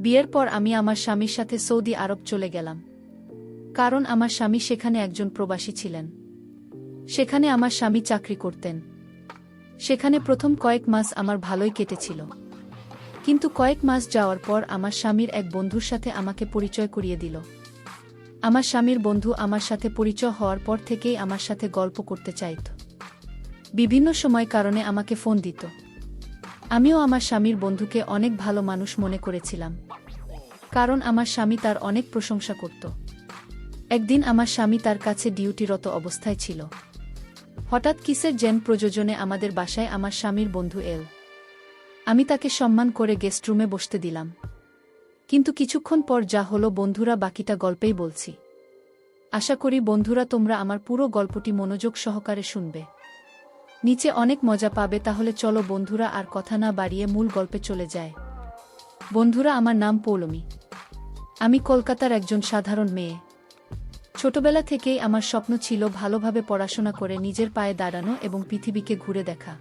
বিয়ের পর আমি আমার স্বামীর সাথে সৌদি আরব চলে গেলাম। কারণ আমার স্বামী সেখানে একজন প্রবাসী ছিলেন। সেখানে আমার স্বামী চাকরি করতেন। সেখানে প্রথম কয়েক মাস আমার ভালোই কেটেছিল, কিন্তু কয়েক মাস যাওয়ার পর আমার স্বামীর এক বন্ধুর সাথে আমাকে পরিচয় করিয়ে দিল। আমার স্বামীর বন্ধু আমার সাথে পরিচয় হওয়ার পর থেকেই আমার সাথে গল্প করতে চাইত। বিভিন্ন সময় কারণে আমাকে ফোন দিত। আমিও আমার স্বামীর বন্ধুকে অনেক ভালো মানুষ মনে করেছিলাম, কারণ আমার স্বামী তার অনেক প্রশংসা করত। একদিন আমার স্বামী তার কাছে ডিউটিরত অবস্থায় ছিল। হঠাৎ কিসের যেন প্রয়োজনে আমাদের বাসায় আমার স্বামীর বন্ধু এল। আমি তাকে সম্মান করে গেস্ট রুমে বসতে দিলাম। কিন্তু কিছুক্ষণ পর যা হলো বন্ধুরা বাকিটা গল্পেই বলছি। আশা করি বন্ধুরা তোমরা আমার পুরো গল্পটি মনোযোগ সহকারে শুনবে। নিচে অনেক মজা পাবে। তাহলে চলো বন্ধুরা, আর কথা না বাড়িয়ে মূল গল্পে চলে যায়। বন্ধুরা, আমার নাম পৌলমী। আমি কলকাতার একজন সাধারণ মেয়ে। ছোটবেলা থেকেই আমার স্বপ্ন ছিল ভালোভাবে পড়াশোনা করে নিজের পায়ে দাঁড়ানো এবং পৃথিবীকে ঘুরে দেখা।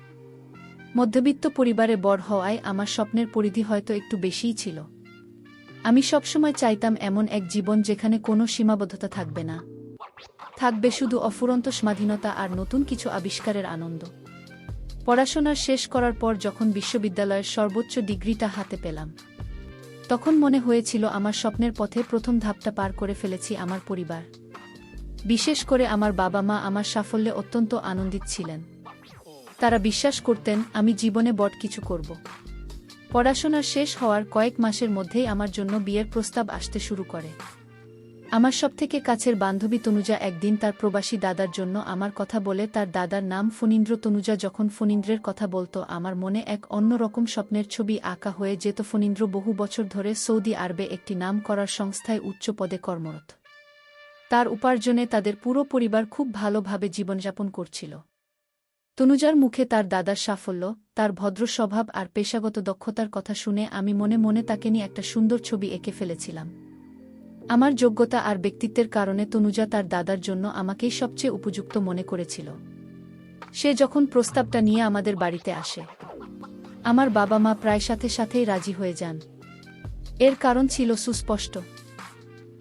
মধ্যবিত্ত পরিবারে বড় হওয়ায় আমার স্বপ্নের পরিধি হয়তো একটু বেশিই ছিল। আমি সবসময় চাইতাম এমন এক জীবন যেখানে কোনো সীমাবদ্ধতা থাকবে না, থাকবে শুধু অফুরন্ত স্বাধীনতা আর নতুন কিছু আবিষ্কারের আনন্দ। পড়াশোনা শেষ করার পর যখন বিশ্ববিদ্যালয়ের সর্বোচ্চ ডিগ্রিটা হাতে পেলাম, তখন মনে হয়েছিল আমার স্বপ্নের পথে প্রথম ধাপটা পার করে ফেলেছি। আমার পরিবার, বিশেষ করে আমার বাবা মা, আমার সাফল্যে অত্যন্ত আনন্দিত ছিলেন। তারা বিশ্বাস করতেন আমি জীবনে বড় কিছু করব। পড়াশোনা শেষ হওয়ার কয়েক মাসের মধ্যেই আমার জন্য বিয়ের প্রস্তাব আসতে শুরু করে। আমার সবথেকে কাছের বান্ধবী তনুজা একদিন তার প্রবাসী দাদার জন্য আমার কথা বলে। তার দাদার নাম ফণীন্দ্র। তনুজা যখন ফণীন্দ্রের কথা বলতো, আমার মনে এক অন্যরকম স্বপ্নের ছবি আঁকা হয়ে যেত। ফণীন্দ্র বহু বছর ধরে সৌদি আরবে একটি নাম করার সংস্থায় উচ্চ পদে কর্মরত। তার উপার্জনে তাদের পুরো পরিবার খুব ভালোভাবে জীবনযাপন করছিল। তনুজার মুখে তার দাদার সাফল্য, তার ভদ্র স্বভাব আর পেশাগত দক্ষতার কথা শুনে আমি মনে মনে তাকে নিয়ে একটা সুন্দর ছবি এঁকে ফেলেছিলাম। আমার যোগ্যতা আর ব্যক্তিত্বের কারণে তনুজা তার দাদার জন্য আমাকেই সবচেয়ে উপযুক্ত মনে করেছিল। সে যখন প্রস্তাবটা নিয়ে আমাদের বাড়িতে আসে, আমার বাবা মা প্রায় সাথে সাথেই রাজি হয়ে যান। এর কারণ ছিল সুস্পষ্ট।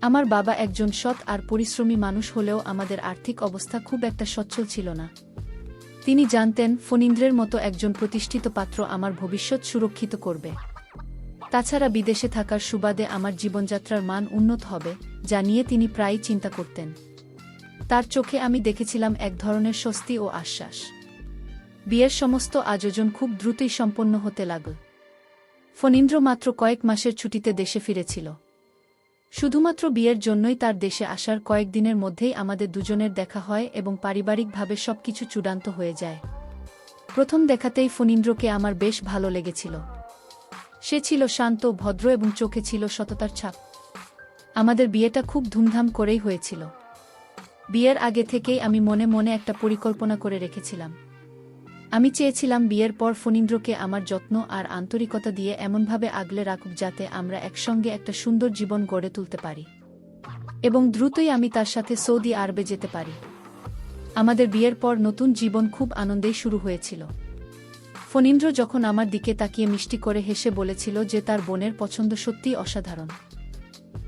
আমার বাবা একজন সৎ আর পরিশ্রমী মানুষ হলেও আমাদের আর্থিক অবস্থা খুব একটা সচ্ছল ছিল না। তিনি জানতেন ফণীন্দ্রের মতো একজন প্রতিষ্ঠিত পাত্র আমার ভবিষ্যৎ সুরক্ষিত করবে। তাছাড়া বিদেশে থাকার সুবাদে আমার জীবনযাত্রার মান উন্নত হবে, যা নিয়ে তিনি প্রায়ই চিন্তা করতেন। তার চোখে আমি দেখেছিলাম এক ধরনের স্বস্তি ও আশ্বাস। বিয়ের সমস্ত আয়োজন খুব দ্রুতই সম্পন্ন হতে লাগল। ফণীন্দ্র মাত্র কয়েক মাসের ছুটিতে দেশে ফিরেছিল। শুধুমাত্র বিয়ের জন্যই তার দেশে আসার কয়েকদিনের মধ্যেই আমাদের দুজনের দেখা হয় এবং পারিবারিকভাবে সবকিছু চূড়ান্ত হয়ে যায়। প্রথম দেখাতেই ফণীন্দ্রকে আমার বেশ ভালো লেগেছিল। সে ছিল শান্ত, ভদ্র এবং চোখে ছিল সততার ছাপ। আমাদের বিয়েটা খুব ধুমধাম করেই হয়েছিল। বিয়ের আগে থেকেই আমি মনে মনে একটা পরিকল্পনা করে রেখেছিলাম। আমি চেয়েছিলাম বিয়ের পর ফণীন্দ্রকে আমার যত্ন আর আন্তরিকতা দিয়ে এমনভাবে আগলে রাখুক যাতে আমরা একসঙ্গে একটা সুন্দর জীবন গড়ে তুলতে পারি এবং দ্রুতই আমি তার সাথে সৌদি আরবে যেতে পারি। আমাদের বিয়ের পর নতুন জীবন খুব আনন্দেই শুরু হয়েছিল। ফণীন্দ্র যখন আমার দিকে তাকিয়ে মিষ্টি করে হেসে বলেছিল যে তার বোনের পছন্দ সত্যিই অসাধারণ,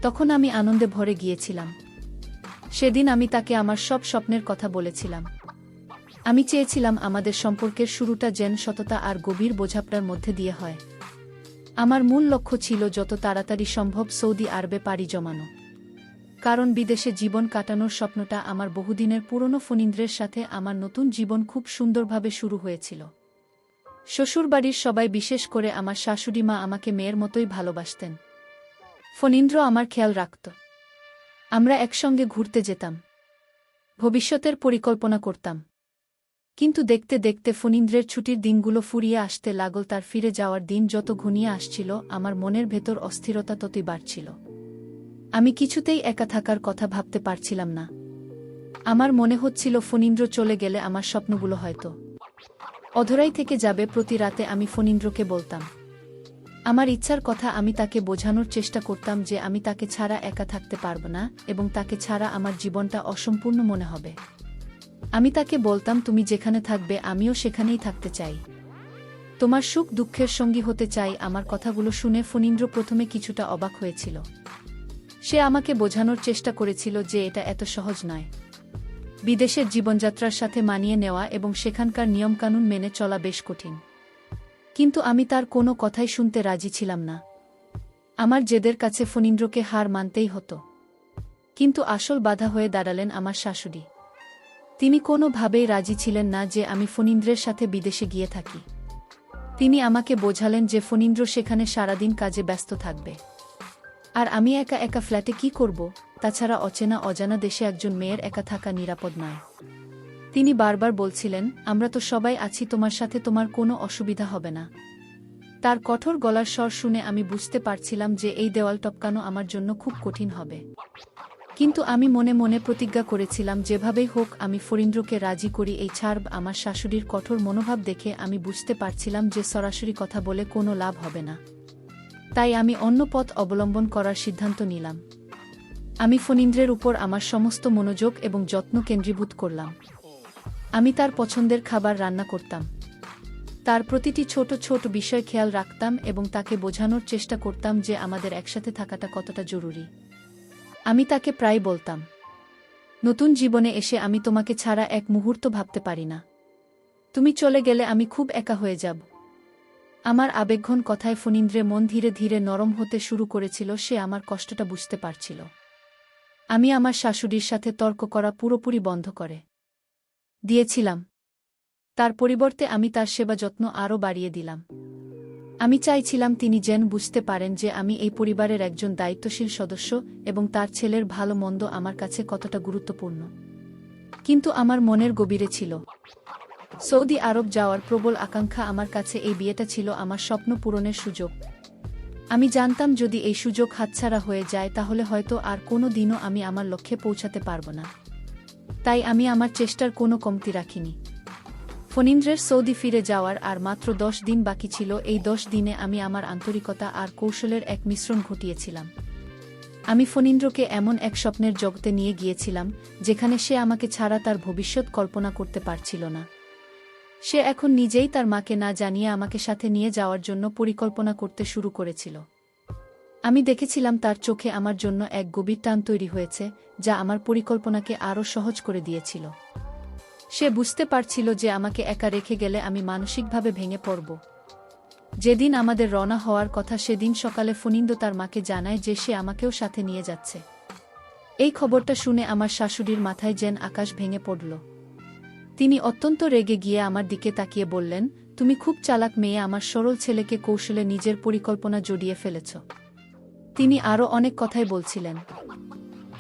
তখন আমি আনন্দে ভরে গিয়েছিলাম। সেদিন আমি তাকে আমার সব স্বপ্নের কথা বলেছিলাম। আমি চেয়েছিলাম আমাদের সম্পর্কের শুরুটা যেন সততা আর গভীর বোঝাপড়ার মধ্যে দিয়ে হয়। আমার মূল লক্ষ্য ছিল যত তাড়াতাড়ি সম্ভব সৌদি আরবে পাড়ি জমানো, কারণ বিদেশে জীবন কাটানোর স্বপ্নটা আমার বহুদিনের পুরনো। ফণীন্দ্রের সাথে আমার নতুন জীবন খুব সুন্দরভাবে শুরু হয়েছিল। শ্বশুরবাড়ির সবাই, বিশেষ করে আমার শাশুড়ি মা, আমাকে মেয়ের মতোই ভালোবাসতেন। ফণীন্দ্র আমার খেয়াল রাখত। আমরা একসঙ্গে ঘুরতে যেতাম, ভবিষ্যতের পরিকল্পনা করতাম। কিন্তু দেখতে দেখতে ফণীন্দ্রের ছুটির দিনগুলো ফুরিয়ে আসতে লাগল। তার ফিরে যাওয়ার দিন যত ঘনিয়ে আসছিল, আমার মনের ভেতর অস্থিরতা ততই বাড়ছিল। আমি কিছুতেই একা থাকার কথা ভাবতে পারছিলাম না। আমার মনে হচ্ছিল ফণীন্দ্র চলে গেলে আমার স্বপ্নগুলো হয়তো অধরাই থেকে যাবে। প্রতি রাতে আমি ফণীন্দ্রকে বলতাম আমার ইচ্ছার কথা। আমি তাকে বোঝানোর চেষ্টা করতাম যে আমি তাকে ছাড়া একা থাকতে পারব না এবং তাকে ছাড়া আমার জীবনটা অসম্পূর্ণ মনে হবে। আমি তাকে বলতাম তুমি যেখানে থাকবে আমিও সেখানেই থাকতে চাই। তোমার সুখ দুঃখের সঙ্গী হতে চাই। আমার কথাগুলো শুনে ফণীন্দ্র প্রথমে কিছুটা অবাক হয়েছিল। সে আমাকে বোঝানোর চেষ্টা করেছিল যে এটা এত সহজ নয়। বিদেশের জীবনযাত্রার সাথে মানিয়ে নেওয়া এবং সেখানকার নিয়মকানুন মেনে চলা বেশ কঠিন। কিন্তু আমি তার কোনো কথাই শুনতে রাজি ছিলাম না। আমার জেদের কাছে ফণীন্দ্রকে হার মানতেই হতো। কিন্তু আসল বাধা হয়ে দাঁড়ালেন আমার শাশুড়ি। তিনি কোনোভাবেই রাজি ছিলেন না যে আমি ফণীন্দ্রের সাথে বিদেশে গিয়ে থাকি। তিনি আমাকে বোঝালেন যে ফণীন্দ্র সেখানে সারাদিন কাজে ব্যস্ত থাকবে, আর আমি একা একা ফ্ল্যাটে কি করব? তাছাড়া অচেনা অজানা দেশে একজন মেয়ের একা থাকা নিরাপদ নয়। তিনি বারবার বলছিলেন, আমরা তো সবাই আছি তোমার সাথে, তোমার কোনো অসুবিধা হবে না। তার কঠোর গলার স্বর শুনে আমি বুঝতে পারছিলাম যে এই দেওয়াল টপকানো আমার জন্য খুব কঠিন হবে। কিন্তু আমি মনে মনে প্রতিজ্ঞা করেছিলাম যেভাবেই হোক আমি ফণীন্দ্রকে রাজি করি এই ছাড়ব। আমার শাশুড়ির কঠোর মনোভাব দেখে আমি বুঝতে পারছিলাম যে সরাসরি কথা বলে কোনো লাভ হবে না। তাই আমি অন্য পথ অবলম্বন করার সিদ্ধান্ত নিলাম। আমি ফণীন্দ্রের উপর আমার সমস্ত মনোযোগ এবং যত্ন কেন্দ্রীভূত করলাম। আমি তার পছন্দের খাবার রান্না করতাম, তার প্রতিটি ছোট ছোট বিষয় খেয়াল রাখতাম এবং তাকে বোঝানোর চেষ্টা করতাম যে আমাদের একসাথে থাকাটা কতটা জরুরি। আমি তাকে প্রায় বলতাম, নতুন জীবনে এসে আমি তোমাকে ছাড়া এক মুহূর্ত ভাবতে পারি না। তুমি চলে গেলে আমি খুব একা হয়ে যাব। আমার আবেগঘন কথায় ফণীন্দ্রের মন ধীরে ধীরে নরম হতে শুরু করেছিল। সে আমার কষ্টটা বুঝতে পারছিল। আমি আমার শাশুড়ির সাথে তর্ক করা পুরোপুরি বন্ধ করে দিয়েছিলাম। তার পরিবর্তে আমি তার সেবা যত্ন আরও বাড়িয়ে দিলাম। আমি চাইছিলাম তিনি যেন বুঝতে পারেন যে আমি এই পরিবারের একজন দায়িত্বশীল সদস্য এবং তার ছেলের ভালো মন্দ আমার কাছে কতটা গুরুত্বপূর্ণ। কিন্তু আমার মনের গভীরে ছিল সৌদি আরব যাওয়ার প্রবল আকাঙ্ক্ষা। আমার কাছে এই বিয়েটা ছিল আমার স্বপ্ন পূরণের সুযোগ। আমি জানতাম যদি এই সুযোগ হাতছাড়া হয়ে যায় তাহলে হয়তো আর কোনো দিনও আমি আমার লক্ষ্যে পৌঁছাতে পারব না। তাই আমি আমার চেষ্টার কোনো কমতি রাখিনি। ফণীন্দ্রের সৌদি ফিরে যাওয়ার আর মাত্র 10 দিন বাকি ছিল। এই 10 দিনে আমি আমার আন্তরিকতা আর কৌশলের এক মিশ্রণ ঘটিয়েছিলাম। আমি ফণীন্দ্রকে এমন এক স্বপ্নের জগতে নিয়ে গিয়েছিলাম যেখানে সে আমাকে ছাড়া তার ভবিষ্যৎ কল্পনা করতে পারছিল না। সে এখন নিজেই তার মাকে না জানিয়ে আমাকে সাথে নিয়ে যাওয়ার জন্য পরিকল্পনা করতে শুরু করেছিল। আমি দেখেছিলাম তার চোখে আমার জন্য এক গভীর টান তৈরি হয়েছে, যা আমার পরিকল্পনাকে আরও সহজ করে দিয়েছিল। সে বুঝতে পারছিল যে আমাকে একা রেখে গেলে আমি মানসিকভাবে ভেঙে পড়ব। যেদিন আমাদের রওনা হওয়ার কথা সেদিন সকালে ফণীন্দ্র তার মাকে জানায় যে সে আমাকেও সাথে নিয়ে যাচ্ছে। এই খবরটা শুনে আমার শাশুড়ির মাথায় যেন আকাশ ভেঙে পড়ল। তিনি অত্যন্ত রেগে গিয়ে আমার দিকে তাকিয়ে বললেন, তুমি খুব চালাক মেয়ে, আমার সরল ছেলেকে কৌশলে নিজের পরিকল্পনা জড়িয়ে ফেলেছ। তিনি আরও অনেক কথাই বলছিলেন,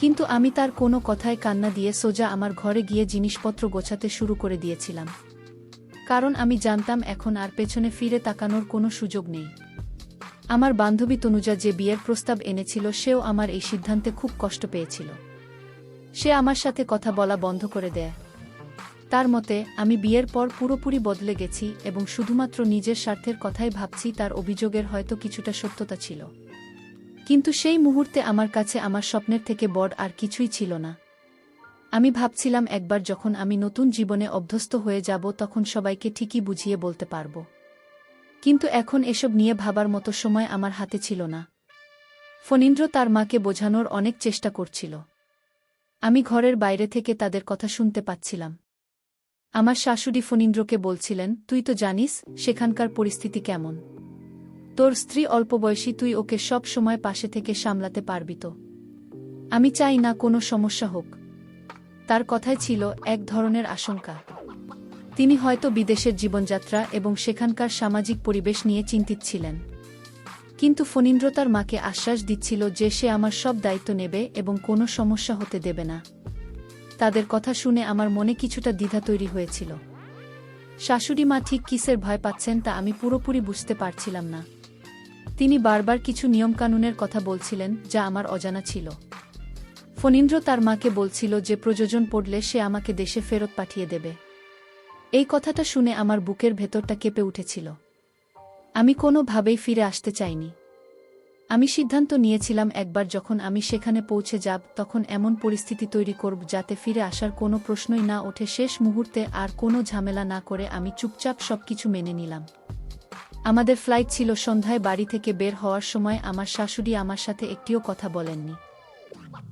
কিন্তু আমি তার কোনো কথায় কান্না দিয়ে সোজা আমার ঘরে গিয়ে জিনিসপত্র গোছাতে শুরু করে দিয়েছিলাম। কারণ আমি জানতাম এখন আর পেছনে ফিরে তাকানোর কোনো সুযোগ নেই। আমার বান্ধবী তনুজা যে বিয়ের প্রস্তাব এনেছিল সেও আমার এই সিদ্ধান্তে খুব কষ্ট পেয়েছিল। সে আমার সাথে কথা বলা বন্ধ করে দেয়। তার মতে আমি বিয়ের পর পুরোপুরি বদলে গেছি এবং শুধুমাত্র নিজের স্বার্থের কথাই ভাবছি। তার অভিযোগের হয়তো কিছুটা সত্যতা ছিল, কিন্তু সেই মুহূর্তে আমার কাছে আমার স্বপ্নের থেকে বড় আর কিছুই ছিল না। আমি ভাবছিলাম একবার যখন আমি নতুন জীবনে অভ্যস্ত হয়ে যাব তখন সবাইকে ঠিকই বুঝিয়ে বলতে পারব। কিন্তু এখন এসব নিয়ে ভাবার মতো সময় আমার হাতে ছিল না। ফণীন্দ্র তার মাকে বোঝানোর অনেক চেষ্টা করছিল। আমি ঘরের বাইরে থেকে তাদের কথা শুনতে পাচ্ছিলাম। আমার শাশুড়ি ফণীন্দ্রকে বলছিলেন, তুই তো জানিস সেখানকার পরিস্থিতি কেমন। তোর স্ত্রী অল্প বয়সী, তুই ওকে সব সময় পাশে থেকে সামলাতে পারবি তো? আমি চাই না কোনো সমস্যা হোক। তার কথায় ছিল এক ধরনের আশঙ্কা। তিনি হয়তো বিদেশের জীবনযাত্রা এবং সেখানকার সামাজিক পরিবেশ নিয়ে চিন্তিত ছিলেন। কিন্তু ফণীন্দ্র তার মাকে আশ্বাস দিচ্ছিল যে সে আমার সব দায়িত্ব নেবে এবং কোনো সমস্যা হতে দেবে না। তাদের কথা শুনে আমার মনে কিছুটা দ্বিধা তৈরি হয়েছিল। শাশুড়ি মা ঠিক কিসের ভয় পাচ্ছেন তা আমি পুরোপুরি বুঝতে পারছিলাম না। তিনি বারবার কিছু নিয়মকানুনের কথা বলছিলেন যা আমার অজানা ছিল। ফণীন্দ্র তার মাকে বলছিল যে প্রয়োজন পড়লে সে আমাকে দেশে ফেরত পাঠিয়ে দেবে। এই কথাটা শুনে আমার বুকের ভেতরটা কেঁপে উঠেছিল। আমি কোনোভাবেই ফিরে আসতে চাইনি। আমি সিদ্ধান্ত নিয়েছিলাম একবার যখন আমি সেখানে পৌঁছে যাব তখন এমন পরিস্থিতি তৈরি করব যাতে ফিরে আসার কোনো প্রশ্নই না ওঠে। শেষ মুহূর্তে আর কোনো ঝামেলা না করে আমি চুপচাপ সবকিছু মেনে নিলাম। আমাদের ফ্লাইট ছিল সন্ধ্যায়। বাড়ি থেকে বের হওয়ার সময় আমার শাশুড়ি আমার সাথে একটিও কথা বলেননি।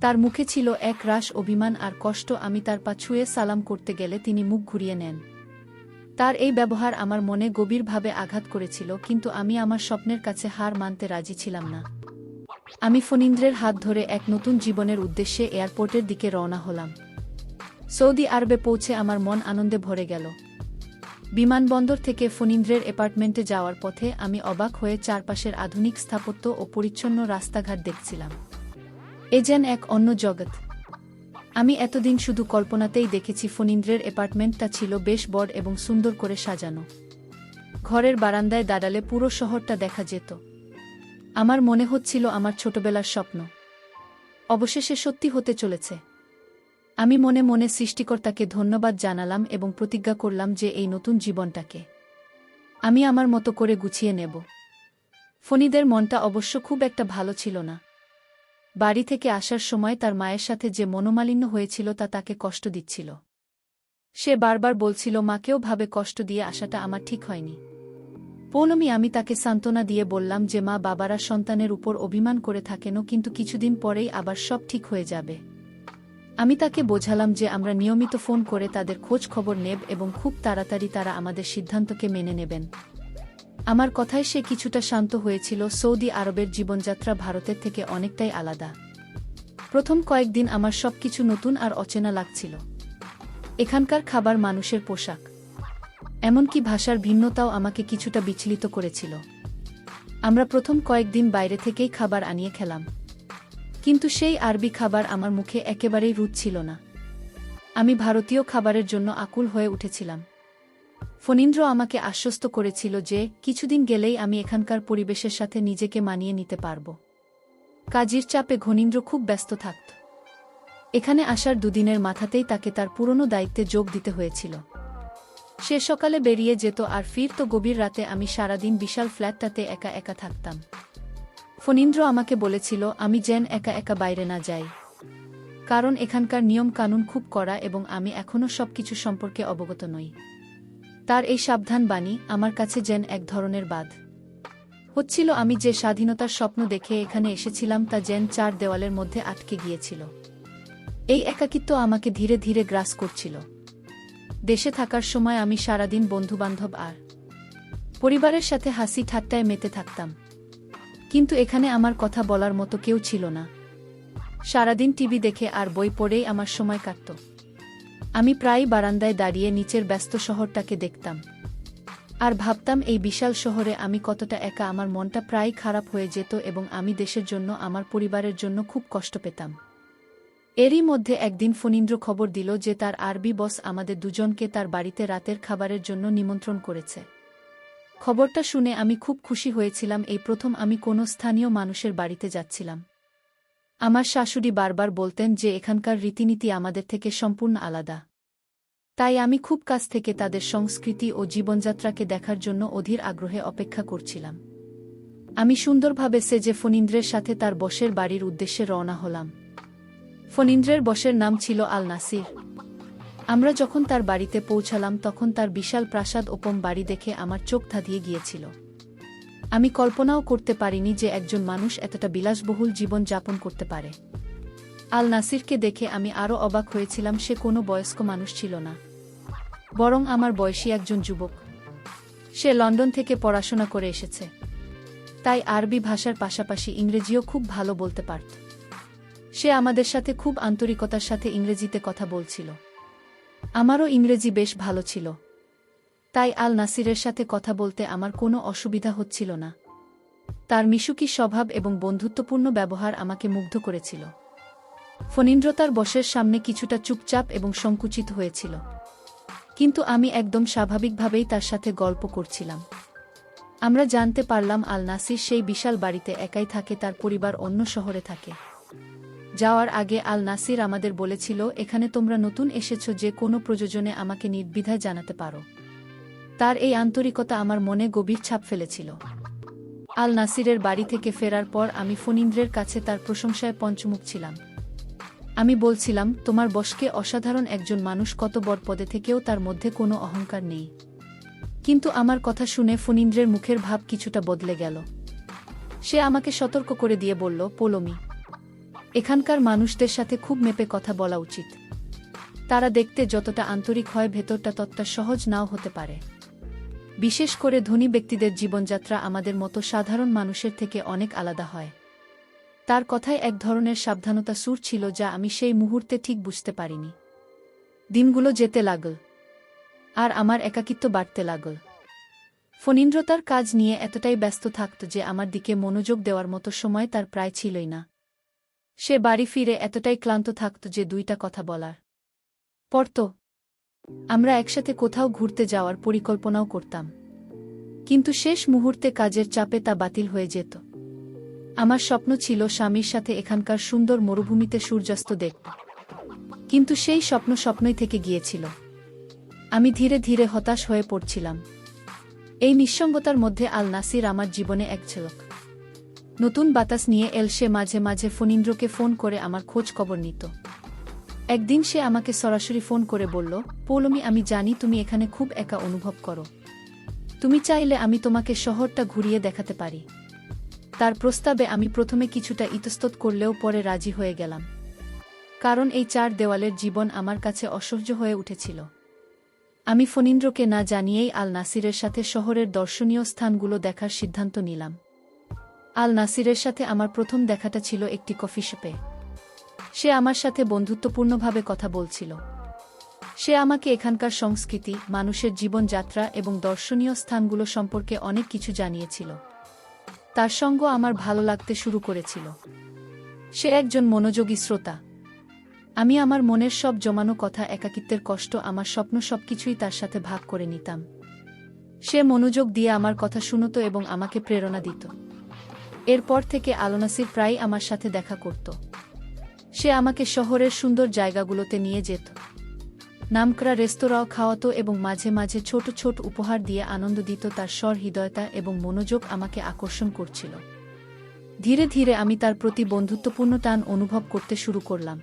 তার মুখে ছিল এক রাশ অভিমান আর কষ্ট। আমি তার পা ছুঁয়ে সালাম করতে গেলে তিনি মুখ ঘুরিয়ে নেন। তার এই ব্যবহার আমার মনে গভীরভাবে আঘাত করেছিল, কিন্তু আমি আমার স্বপ্নের কাছে হার মানতে রাজি ছিলাম না। আমি ফণীন্দ্রের হাত ধরে এক নতুন জীবনের উদ্দেশ্যে এয়ারপোর্টের দিকে রওনা হলাম। সৌদি আরবে পৌঁছে আমার মন আনন্দে ভরে গেল। বিমানবন্দর থেকে ফণীন্দ্রের অ্যাপার্টমেন্টে যাওয়ার পথে আমি অবাক হয়ে চারপাশের আধুনিক স্থাপত্য ও পরিচ্ছন্ন রাস্তাঘাট দেখছিলাম। এ যেন এক অন্য জগৎ। আমি এতদিন শুধু কল্পনাতেই দেখেছি। ফণীন্দ্রের অ্যাপার্টমেন্টটা ছিল বেশ বড় এবং সুন্দর করে সাজানো। ঘরের বারান্দায় দাঁড়ালে পুরো শহরটা দেখা যেত। আমার মনে হচ্ছিল আমার ছোটবেলার স্বপ্ন অবশেষে সত্যি হতে চলেছে। আমি মনে মনে সৃষ্টিকর্তাকে ধন্যবাদ জানালাম এবং প্রতিজ্ঞা করলাম যে এই নতুন জীবনটাকে আমি আমার মতো করে গুছিয়ে নেব। ফণীদের মনটা অবশ্য খুব একটা ভালো ছিল না। বাড়ি থেকে আসার সময় তার মায়ের সাথে যে মনোমালিন্য হয়েছিল তা তাকে কষ্ট দিচ্ছিল। সে বারবার বলছিল, মাকেও ভাবে কষ্ট দিয়ে আসাটা আমার ঠিক হয়নি। পৌলমী আমি তাকে সান্ত্বনা দিয়ে বললাম যে মা বাবারা সন্তানের উপর অভিমান করে থাকেনও, কিন্তু কিছুদিন পরেই আবার সব ঠিক হয়ে যাবে। আমি তাকে বোঝালাম যে আমরা নিয়মিত ফোন করে তাদের খোঁজ খবর নেব এবং খুব তাড়াতাড়ি তারা আমাদের সিদ্ধান্তকে মেনে নেবেন। আমার কথায় সে কিছুটা শান্ত হয়েছিল। সৌদি আরবের জীবনযাত্রা ভারতের থেকে অনেকটাই আলাদা। প্রথম কয়েকদিন আমার সবকিছু নতুন আর অচেনা লাগছিল। এখানকার খাবার, মানুষের পোশাক, এমনকি ভাষার ভিন্নতাও আমাকে কিছুটা বিচলিত করেছিল। আমরা প্রথম কয়েকদিন বাইরে থেকেই খাবার আনিয়ে খেলাম, কিন্তু সেই আরবি খাবার আমার মুখে একেবারেই রুচছিল না। আমি ভারতীয় খাবারের জন্য আকুল হয়ে উঠেছিলাম। ফণীন্দ্র আমাকে আশ্বস্ত করেছিল যে কিছুদিন গেলেই আমি এখানকার পরিবেশের সাথে নিজেকে মানিয়ে নিতে পারব। কাজের চাপে ঘনীন্দ্র খুব ব্যস্ত থাকত। এখানে আসার দুদিনের মাথাতেই তাকে তার পুরনো দায়িত্বে যোগ দিতে হয়েছিল। সে সকালে বেরিয়ে যেত আর ফিরত গভীর রাতে। আমি সারাদিন বিশাল ফ্ল্যাটটাতে একা একা থাকতাম। ফণীন্দ্র আমাকে বলেছিল আমি যেন একা একা বাইরে না যাই, কারণ এখানকার নিয়ম কানুন খুব কড়া এবং আমি এখনও সবকিছু সম্পর্কে অবগত নই। তার এই সাবধান বাণী আমার কাছে যেন এক ধরনের বাঁধ হচ্ছিল। আমি যে স্বাধীনতার স্বপ্ন দেখে এখানে এসেছিলাম তা যেন চার দেওয়ালের মধ্যে আটকে গিয়েছিল। এই একাকিত্ব আমাকে ধীরে ধীরে গ্রাস করছিল। দেশে থাকার সময় আমি সারাদিন বন্ধুবান্ধব আর পরিবারের সাথে হাসি ঠাট্টায় মেতে থাকতাম, কিন্তু এখানে আমার কথা বলার মতো কেউ ছিল না। সারাদিন টিভি দেখে আর বই পড়েই আমার সময় কাটত। আমি প্রায়ই বারান্দায় দাঁড়িয়ে নিচের ব্যস্ত শহরটাকে দেখতাম আর ভাবতাম এই বিশাল শহরে আমি কতটা একা। আমার মনটা প্রায় খারাপ হয়ে যেত এবং আমি দেশের জন্য, আমার পরিবারের জন্য খুব কষ্ট পেতাম। এরই মধ্যে একদিন ফণীন্দ্র খবর দিল যে তার আরবি বস আমাদের দুজনকে তার বাড়িতে রাতের খাবারের জন্য নিমন্ত্রণ করেছে। খবরটা শুনে আমি খুব খুশি হয়েছিলাম। এই প্রথম আমি কোনো স্থানীয় মানুষের বাড়িতে যাচ্ছিলাম। আমার শাশুড়ি বারবার বলতেন যে এখানকার রীতিনীতি আমাদের থেকে সম্পূর্ণ আলাদা, তাই আমি খুব কাছ থেকে তাদের সংস্কৃতি ও জীবনযাত্রাকে দেখার জন্য অধীর আগ্রহে অপেক্ষা করছিলাম। আমি সুন্দরভাবে সেজে ফণীন্দ্রের সাথে তার বসের বাড়ির উদ্দেশ্যে রওনা হলাম। ফণীন্দ্রের বসের নাম ছিল আল নাসির। আমরা যখন তার বাড়িতে পৌঁছালাম তখন তার বিশাল প্রাসাদ ওপম বাড়ি দেখে আমার চোখ ধাঁধিয়ে গিয়েছিল। আমি কল্পনাও করতে পারিনি যে একজন মানুষ এতটা বিলাসবহুল জীবন যাপন করতে পারে। আল নাসিরকে দেখে আমি আরও অবাক হয়েছিলাম। সে কোনো বয়স্ক মানুষ ছিল না, বরং আমার বয়সী একজন যুবক। সে লন্ডন থেকে পড়াশোনা করে এসেছে, তাই আরবি ভাষার পাশাপাশি ইংরেজিও খুব ভালো বলতে পারত। সে আমাদের সাথে খুব আন্তরিকতার সাথে ইংরেজিতে কথা বলছিল। আমারও ইংরেজি বেশ ভালো ছিল, তাই আল নাসিরের সাথে কথা বলতে আমার কোনো অসুবিধা হচ্ছিল না। তার মিশুকি স্বভাব এবং বন্ধুত্বপূর্ণ ব্যবহার আমাকে মুগ্ধ করেছিল। ফণীন্দ্র তার বসের সামনে কিছুটা চুপচাপ এবং সংকুচিত হয়েছিল, কিন্তু আমি একদম স্বাভাবিকভাবেই তার সাথে গল্প করছিলাম। আমরা জানতে পারলাম আল নাসির সেই বিশাল বাড়িতে একাই থাকে, তার পরিবার অন্য শহরে থাকে। যাওয়ার আগে আল নাসির আমাদের বলেছিল, এখানে তোমরা নতুন এসেছ, যে কোনো প্রয়োজনে আমাকে নির্দ্বিধায় জানাতে পারো। তার এই আন্তরিকতা আমার মনে গভীর ছাপ ফেলেছিল। আল নাসিরের বাড়ি থেকে ফেরার পর আমি ফণীন্দ্রের কাছে তার প্রশংসায় পঞ্চমুখ ছিলাম। আমি বলছিলাম, তোমার বসকে অসাধারণ একজন মানুষ, কত বড় পদে থেকেও তার মধ্যে কোনো অহংকার নেই। কিন্তু আমার কথা শুনে ফণীন্দ্রের মুখের ভাব কিছুটা বদলে গেল। সে আমাকে সতর্ক করে দিয়ে বলল, পৌলমী, এখানকার মানুষদের সাথে খুব মেপে কথা বলা উচিত। তারা দেখতে যতটা আন্তরিক হয় ভেতরটা ততটা সহজ নাও হতে পারে। বিশেষ করে ধনী ব্যক্তিদের জীবনযাত্রা আমাদের মতো সাধারণ মানুষের থেকে অনেক আলাদা হয়। তার কথায় এক ধরনের সাবধানতা সুর ছিল যা আমি সেই মুহূর্তে ঠিক বুঝতে পারিনি। দিনগুলো যেতে লাগল, আর আমার একাকিত্ব বাড়তে লাগল। ফণীন্দ্র তার কাজ নিয়ে এতটাই ব্যস্ত থাকত যে আমার দিকে মনোযোগ দেওয়ার মতো সময় তার প্রায় ছিলই না। সে বাড়ি ফিরে এতটাই ক্লান্ত থাকত যে দুইটা কথা বলার পরত। আমরা একসাথে কোথাও ঘুরতে যাওয়ার পরিকল্পনাও করতাম, কিন্তু শেষ মুহূর্তে কাজের চাপে তা বাতিল হয়ে যেত। আমার স্বপ্ন ছিল স্বামীর সাথে এখানকার সুন্দর মরুভূমিতে সূর্যাস্ত দেখব, কিন্তু সেই স্বপ্ন স্বপ্নই থেকে গিয়েছিল। আমি ধীরে ধীরে হতাশ হয়ে পড়ছিলাম। এই নিঃসঙ্গতার মধ্যে আল নাসির আমার জীবনে এক ঝলক নতুন বাতাস নিয়ে এল। সে মাঝে মাঝে ফণীন্দ্রকে ফোন করে আমার খোঁজ খবর নিত। একদিন সে আমাকে সরাসরি ফোন করে বলল, পৌলমী, আমি জানি তুমি এখানে খুব একা অনুভব করো। তুমি চাইলে আমি তোমাকে শহরটা ঘুরিয়ে দেখাতে পারি। তার প্রস্তাবে আমি প্রথমে কিছুটা ইতস্তত করলেও পরে রাজি হয়ে গেলাম, কারণ এই চার দেওয়ালের জীবন আমার কাছে অসহ্য হয়ে উঠেছিল। আমি ফণীন্দ্রকে না জানিয়েই আল নাসিরের সাথে শহরের দর্শনীয় স্থানগুলো দেখার সিদ্ধান্ত নিলাম। আল নাসিরের সাথে আমার প্রথম দেখাটা ছিল একটি কফি শপে। সে আমার সাথে বন্ধুত্বপূর্ণভাবে কথা বলছিল। সে আমাকে এখানকার সংস্কৃতি, মানুষের জীবনযাত্রা এবং দর্শনীয় স্থানগুলো সম্পর্কে অনেক কিছু জানিয়েছিল। তার সঙ্গ আমার ভালো লাগতে শুরু করেছিল। সে একজন মনোযোগী শ্রোতা। আমি আমার মনের সব জমানো কথা, একাকিত্বের কষ্ট, আমার স্বপ্ন সবকিছুই তার সাথে ভাগ করে নিতাম। সে মনোযোগ দিয়ে আমার কথা শুনত এবং আমাকে প্রেরণা দিত। এরপর থেকে আল নাসির প্রায়ই আমার সাথে দেখা করত। সে আমাকে শহরের সুন্দর জায়গাগুলোতে নিয়ে যেত, নামকরা রেস্তোরাঁও খাওয়াতো এবং মাঝে মাঝে ছোট ছোট উপহার দিয়ে আনন্দ দিত। তার সহৃদয়তা এবং মনোযোগ আমাকে আকর্ষণ করছিল। ধীরে ধীরে আমি তার প্রতি বন্ধুত্বপূর্ণ টান অনুভব করতে শুরু করলাম।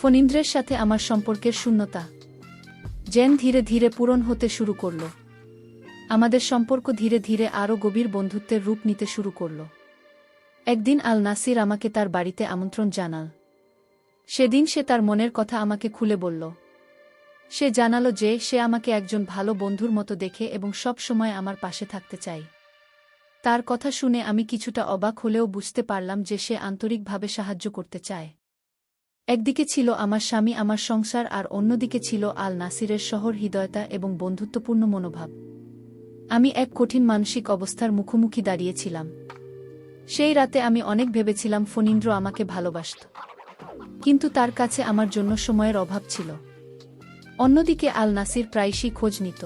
ফণীন্দ্রের সাথে আমার সম্পর্কের শূন্যতা যেন ধীরে ধীরে পূরণ হতে শুরু করল। আমাদের সম্পর্ক ধীরে ধীরে আরও গভীর বন্ধুত্বের রূপ নিতে শুরু করল। একদিন আল নাসির আমাকে তার বাড়িতে আমন্ত্রণ জানাল। সেদিন সে তার মনের কথা আমাকে খুলে বলল। সে জানালো যে সে আমাকে একজন ভালো বন্ধুর মতো দেখে এবং সব সময় আমার পাশে থাকতে চায়। তার কথা শুনে আমি কিছুটা অবাক হলেও বুঝতে পারলাম যে সে আন্তরিকভাবে সাহায্য করতে চায়। একদিকে ছিল আমার স্বামী, আমার সংসার, আর অন্যদিকে ছিল আল নাসিরের সহৃদয়তা এবং বন্ধুত্বপূর্ণ মনোভাব। আমি এক কঠিন মানসিক অবস্থার মুখোমুখি দাঁড়িয়েছিলাম। সেই রাতে আমি অনেক ভেবেছিলাম ফণীন্দ্র আমাকে ভালোবাসত, কিন্তু তার কাছে আমার জন্য সময়ের অভাব ছিল। অন্যদিকে আল নাসির প্রায়শই খোঁজ নিত,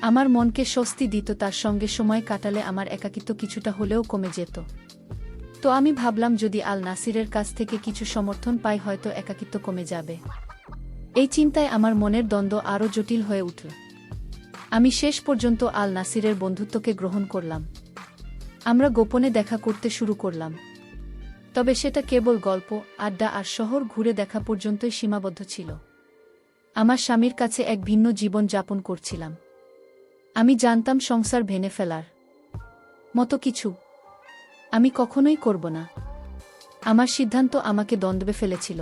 আমার মনকে স্বস্তি দিত। তার সঙ্গে সময় কাটালে আমার একাকিত্ব কিছুটা হলেও কমে যেত। তো আমি ভাবলাম, যদি আল নাসিরের কাছ থেকে কিছু সমর্থন পাই হয়তো একাকিত্ব কমে যাবে। এই চিন্তায় আমার মনের দ্বন্দ্ব আরও জটিল হয়ে উঠল। আমি শেষ পর্যন্ত আল নাসিরের বন্ধুত্বকে গ্রহণ করলাম। আমরা গোপনে দেখা করতে শুরু করলাম, তবে সেটা কেবল গল্প, আড্ডা আর শহর ঘুরে দেখা পর্যন্তই সীমাবদ্ধ ছিল। আমার স্বামীর কাছে এক ভিন্ন জীবন যাপন করছিলাম। আমি জানতাম সংসার ভেঙে ফেলার মতো কিছু আমি কখনোই করব না। আমার সিদ্ধান্ত আমাকে দ্বন্দ্বে ফেলেছিল।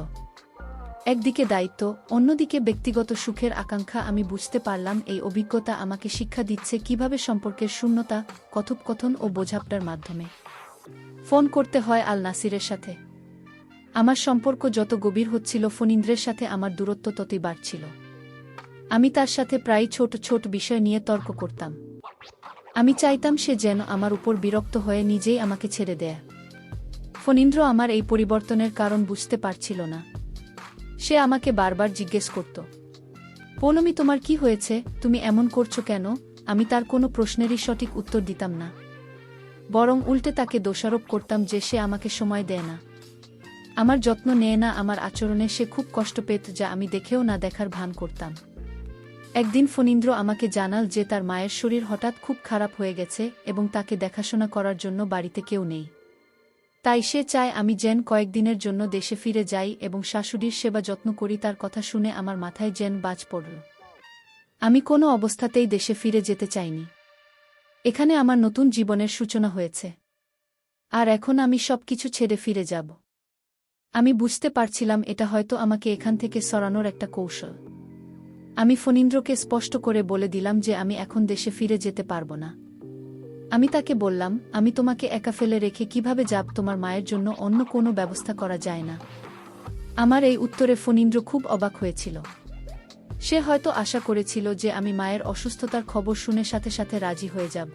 একদিকে দায়িত্ব, অন্যদিকে ব্যক্তিগত সুখের আকাঙ্ক্ষা। আমি বুঝতে পারলাম এই অভিজ্ঞতা আমাকে শিক্ষা দিচ্ছে কিভাবে সম্পর্কের শূন্যতা, কথোপকথন ও বোঝাপড়ার মাধ্যমে ফোন করতে হয় আল নাসিরের সাথে। আমার সম্পর্ক যত গভীর হচ্ছিল, ফণীন্দ্রের সাথে আমার দূরত্ব ততই বাড়ছিল। আমি তার সাথে প্রায় ছোট ছোট বিষয় নিয়ে তর্ক করতাম। আমি চাইতাম সে যেন আমার উপর বিরক্ত হয়ে নিজেই আমাকে ছেড়ে দেয়। ফণীন্দ্র আমার এই পরিবর্তনের কারণ বুঝতে পারছিল না। সে আমাকে বারবার জিজ্ঞেস করত, পৌলমী, তোমার কি হয়েছে? তুমি এমন করছো কেন? আমি তার কোনো প্রশ্নেরই সঠিক উত্তর দিতাম না, বরং উল্টে তাকে দোষারোপ করতাম যে সে আমাকে সময় দেয় না, আমার যত্ন নেয় না। আমার আচরণে সে খুব কষ্ট পেত, যা আমি দেখেও না দেখার ভান করতাম। একদিন ফণীন্দ্র আমাকে জানাল যে তার মায়ের শরীর হঠাৎ খুব খারাপ হয়ে গেছে এবং তাকে দেখাশোনা করার জন্য বাড়িতে কেউ নেই। তাই সে চায় আমি যেন কয়েকদিনের জন্য দেশে ফিরে যাই এবং শাশুড়ির সেবা যত্ন করি। তার কথা শুনে আমার মাথায় যেন বাজ পড়ল। আমি কোনো অবস্থাতেই দেশে ফিরে যেতে চাইনি। এখানে আমার নতুন জীবনের সূচনা হয়েছে। আর এখন আমি সবকিছু ছেড়ে ফিরে যাব। আমি বুঝতে পারছিলাম এটা হয়তো আমাকে এখান থেকে সরানোর একটা কৌশল। আমি ফণীন্দ্রকে স্পষ্ট করে বলে দিলাম যে আমি এখন দেশে ফিরে যেতে পারব না। আমি তাকে বললাম, আমি তোমাকে একা ফেলে রেখে কিভাবে যাব? তোমার মায়ের জন্য অন্য কোনো ব্যবস্থা করা যায় না? আমার এই উত্তরে ফণীন্দ্র খুব অবাক হয়েছিল। সে হয়তো আশা করেছিল যে আমি মায়ের অসুস্থতার খবর শুনে সাথে সাথে রাজি হয়ে যাব।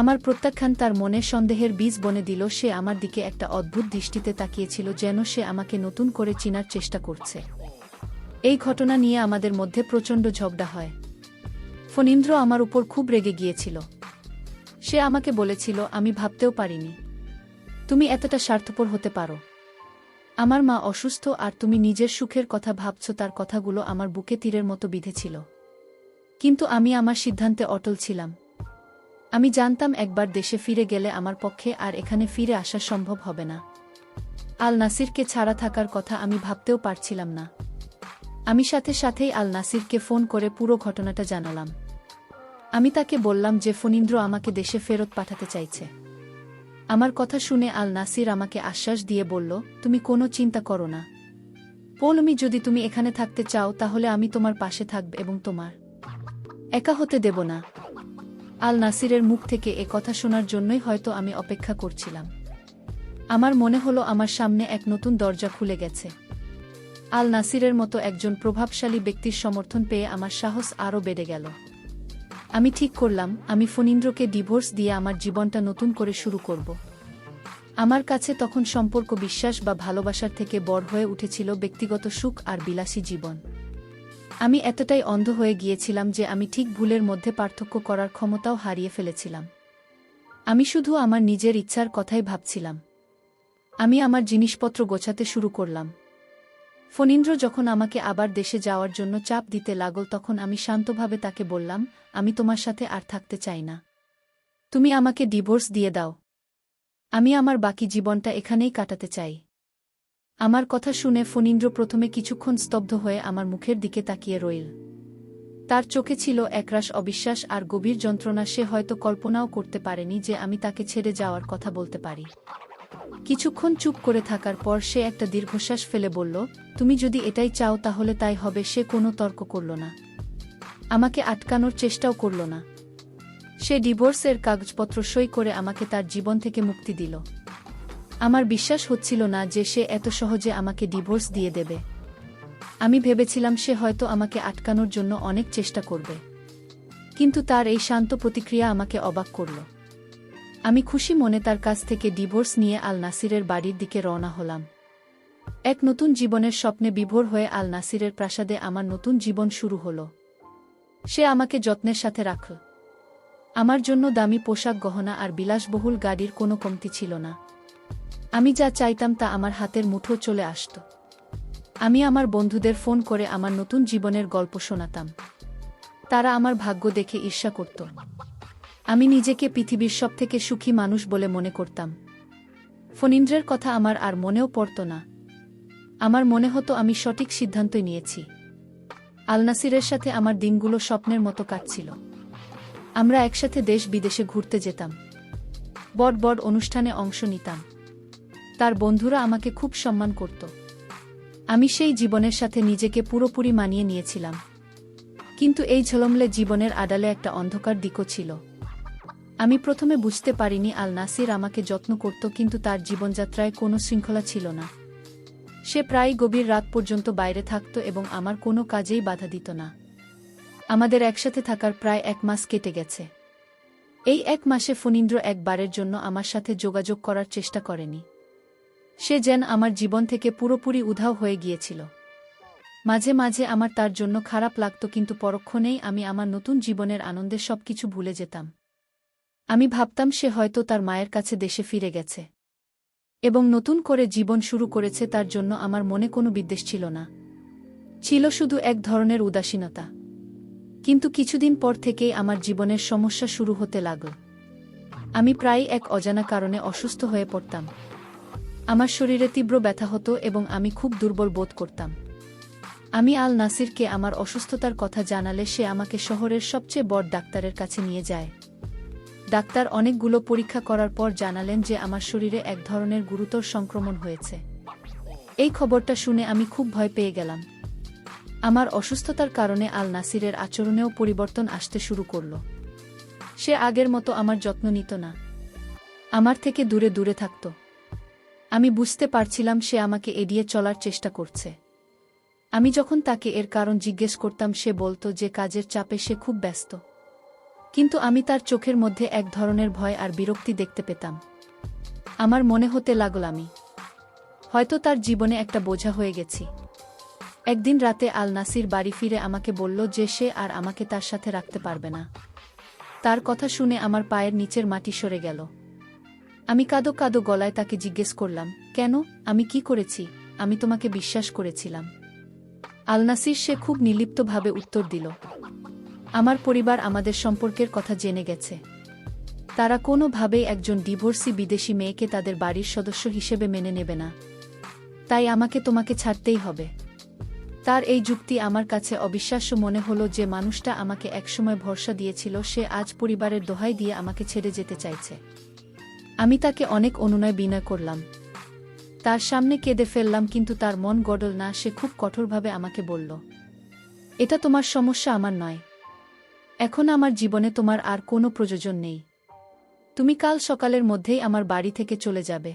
আমার প্রত্যাখ্যান তার মনে সন্দেহের বীজ বনে দিল। সে আমার দিকে একটা অদ্ভুত দৃষ্টিতে তাকিয়েছিল, যেন সে আমাকে নতুন করে চিনার চেষ্টা করছে। এই ঘটনা নিয়ে আমাদের মধ্যে প্রচণ্ড ঝগড়া হয়। ফণীন্দ্র আমার উপর খুব রেগে গিয়েছিল। সে আমাকে বলেছিল, আমি ভাবতেও পারিনি তুমি এতটা স্বার্থপর হতে পারো। আমার মা অসুস্থ আর তুমি নিজের সুখের কথা ভাবছ। তার কথাগুলো আমার বুকে তীরের মতো বিঁধেছিল। কিন্তু আমি আমার সিদ্ধান্তে অটল ছিলাম। আমি জানতাম একবার দেশে ফিরে গেলে আমার পক্ষে আর এখানে ফিরে আসা সম্ভব হবে না। আল নাসিরকে ছাড়া থাকার কথা আমি ভাবতেও পারছিলাম না। আমি সাথে সাথেই আল নাসিরকে ফোন করে পুরো ঘটনাটা জানালাম। আমি তাকে বললাম যে ফণীন্দ্র আমাকে দেশে ফেরত পাঠাতে চাইছে। আমার কথা শুনে আল নাসির আমাকে আশ্বাস দিয়ে বলল, তুমি কোনো চিন্তা করো না পৌলমি, যদি তুমি এখানে থাকতে চাও তাহলে আমি তোমার পাশে থাকব এবং তোমার একা হতে দেব না। আল নাসিরের মুখ থেকে এ কথা শোনার জন্যই হয়তো আমি অপেক্ষা করছিলাম। আমার মনে হলো আমার সামনে এক নতুন দরজা খুলে গেছে। আল নাসিরের মতো একজন প্রভাবশালী ব্যক্তির সমর্থন পেয়ে আমার সাহস আরও বেড়ে গেল। আমি ঠিক করলাম, আমি ফণীন্দ্রকে ডিভোর্স দিয়ে আমার জীবনটা নতুন করে শুরু করব। আমার কাছে তখন সম্পর্ক বিশ্বাস বা ভালোবাসার থেকে বড় হয়ে উঠেছিল ব্যক্তিগত সুখ আর বিলাসী জীবন। আমি এতটাই অন্ধ হয়ে গিয়েছিলাম যে আমি ঠিক ভুলের মধ্যে পার্থক্য করার ক্ষমতাও হারিয়ে ফেলেছিলাম। আমি শুধু আমার নিজের ইচ্ছার কথাই ভাবছিলাম। আমি আমার জিনিসপত্র গোছাতে শুরু করলাম। ফণীন্দ্র যখন আমাকে আবার দেশে যাওয়ার জন্য চাপ দিতে লাগল, তখন আমি শান্তভাবে তাকে বললাম, আমি তোমার সাথে আর থাকতে চাই না। তুমি আমাকে ডিভোর্স দিয়ে দাও। আমি আমার বাকি জীবনটা এখানেই কাটাতে চাই। আমার কথা শুনে ফণীন্দ্র প্রথমে কিছুক্ষণ স্তব্ধ হয়ে আমার মুখের দিকে তাকিয়ে রইল। তার চোখে ছিল একরাশ অবিশ্বাস আর গভীর যন্ত্রণা। সে হয়তো কল্পনাও করতে পারেনি যে আমি তাকে ছেড়ে যাওয়ার কথা বলতে পারি। কিছুক্ষণ চুপ করে থাকার পর সে একটা দীর্ঘশ্বাস ফেলে বলল, তুমি যদি এটাই চাও তাহলে তাই হবে। সে কোনো তর্ক করল না, আমাকে আটকানোর চেষ্টাও করল না। সে ডিভোর্সের কাগজপত্র সই করে আমাকে তার জীবন থেকে মুক্তি দিল। আমার বিশ্বাস হচ্ছিল না যে সে এত সহজে আমাকে ডিভোর্স দিয়ে দেবে। আমি ভেবেছিলাম সে হয়তো আমাকে আটকানোর জন্য অনেক চেষ্টা করবে, কিন্তু তার এই শান্ত প্রতিক্রিয়া আমাকে অবাক করল। আমি খুশি মনে তার কাছ থেকে ডিভোর্স নিয়ে আল নাসিরের বাড়ির দিকে রওনা হলাম। এক নতুন জীবনের স্বপ্নে বিভোর হয়ে আল নাসিরের প্রাসাদে আমার নতুন জীবন শুরু হলো। সে আমাকে যত্নের সাথে রাখল। আমার জন্য দামি পোশাক, গহনা আর বিলাসবহুল গাড়ির কোনো কমতি ছিল না। আমি যা চাইতাম তা আমার হাতের মুঠো চলে আসত। আমি আমার বন্ধুদের ফোন করে আমার নতুন জীবনের গল্প শোনাতাম। তারা আমার ভাগ্য দেখে ঈর্ষা করত। আমি নিজেকে পৃথিবীর সবথেকে সুখী মানুষ বলে মনে করতাম। ফণীন্দ্রের কথা আমার আর মনেও পড়ত না। আমার মনে হতো আমি সঠিক সিদ্ধান্তই নিয়েছি। আল নাসিরের সাথে আমার দিনগুলো স্বপ্নের মতো কাটছিল। আমরা একসাথে দেশ বিদেশে ঘুরতে যেতাম, বড় বড় অনুষ্ঠানে অংশ নিতাম। তার বন্ধুরা আমাকে খুব সম্মান করত। আমি সেই জীবনের সাথে নিজেকে পুরোপুরি মানিয়ে নিয়েছিলাম। কিন্তু এই ঝলমলে জীবনের আড়ালে একটা অন্ধকার দিকও ছিল। আমি প্রথমে বুঝতে পারিনি আল নাসির আমাকে যত্ন করত, কিন্তু তার জীবনযাত্রায় কোনো শৃঙ্খলা ছিল না। সে প্রায় গভীর রাত পর্যন্ত বাইরে থাকত এবং আমার কোনো কাজেই বাধা দিত না। আমাদের একসাথে থাকার প্রায় 1 মাস কেটে গেছে। এই 1 মাসে ফণীন্দ্র একবারের জন্য আমার সাথে যোগাযোগ করার চেষ্টা করেনি। সে যেন আমার জীবন থেকে পুরোপুরি উধাও হয়ে গিয়েছিল। মাঝে মাঝে আমার তার জন্য খারাপ লাগত, কিন্তু পরক্ষণেই আমি আমার নতুন জীবনের আনন্দে সবকিছু ভুলে যেতাম। আমি ভাবতাম সে হয়তো তার মায়ের কাছে দেশে ফিরে গেছে এবং নতুন করে জীবন শুরু করেছে। তার জন্য আমার মনে কোনো বিদ্বেষ ছিল না, ছিল শুধু এক ধরনের উদাসীনতা। কিন্তু কিছুদিন পর থেকেই আমার জীবনের সমস্যা শুরু হতে লাগল। আমি প্রায় এক অজানা কারণে অসুস্থ হয়ে পড়তাম। আমার শরীরে তীব্র ব্যথা হতো এবং আমি খুব দুর্বল বোধ করতাম। আমি আল নাসিরকে আমার অসুস্থতার কথা জানালে সে আমাকে শহরের সবচেয়ে বড় ডাক্তারের কাছে নিয়ে যায়। ডাক্তার অনেকগুলো পরীক্ষা করার পর জানালেন যে আমার শরীরে এক ধরনের গুরুতর সংক্রমণ হয়েছে। এই খবরটা শুনে আমি খুব ভয় পেয়ে গেলাম। আমার অসুস্থতার কারণে আল নাসিরের আচরণেও পরিবর্তন আসতে শুরু করল। সে আগের মতো আমার যত্ন নিত না, আমার থেকে দূরে দূরে থাকত। আমি বুঝতে পারছিলাম সে আমাকে এড়িয়ে চলার চেষ্টা করছে। আমি যখন তাকে এর কারণ জিজ্ঞেস করতাম সে বলতো যে কাজের চাপে সে খুব ব্যস্ত। কিন্তু আমি তার চোখের মধ্যে এক ধরনের ভয় আর বিরক্তি দেখতে পেতাম। আমার মনে হতে লাগল আমি হয়তো তার জীবনে একটা বোঝা হয়ে গেছি। একদিন রাতে আল নাসির বাড়ি ফিরে আমাকে বলল যে সে আর আমাকে তার সাথে রাখতে পারবে না। তার কথা শুনে আমার পায়ের নিচের মাটি সরে গেল। আমি কাঁদো কাঁদো গলায় তাকে জিজ্ঞেস করলাম, কেন, আমি কি করেছি? আমি তোমাকে বিশ্বাস করেছিলাম। আল নাসির সে খুব নির্লিপ্তভাবে উত্তর দিল, আমার পরিবার আমাদের সম্পর্কের কথা জেনে গেছে। তারা কোনোভাবেই একজন ডিভোর্সি বিদেশি মেয়েকে তাদের বাড়ির সদস্য হিসেবে মেনে নেবে না। তাই আমাকে তোমাকে ছাড়তেই হবে। তার এই যুক্তি আমার কাছে অবিশ্বাস্য মনে হলো যে মানুষটা আমাকে একসময় ভরসা দিয়েছিল সে আজ পরিবারের দোহাই দিয়ে আমাকে ছেড়ে যেতে চাইছে। আমি তাকে অনেক অনুনয় বিনয় করলাম, তার সামনে কেঁদে ফেললাম, কিন্তু তার মন গড়ল না। সে খুব কঠোরভাবে আমাকে বলল, এটা তোমার সমস্যা, আমার নয়। এখন আমার জীবনে তোমার আর কোনো প্রয়োজন নেই। তুমি কাল সকালের মধ্যেই আমার বাড়ি থেকে চলে যাবে।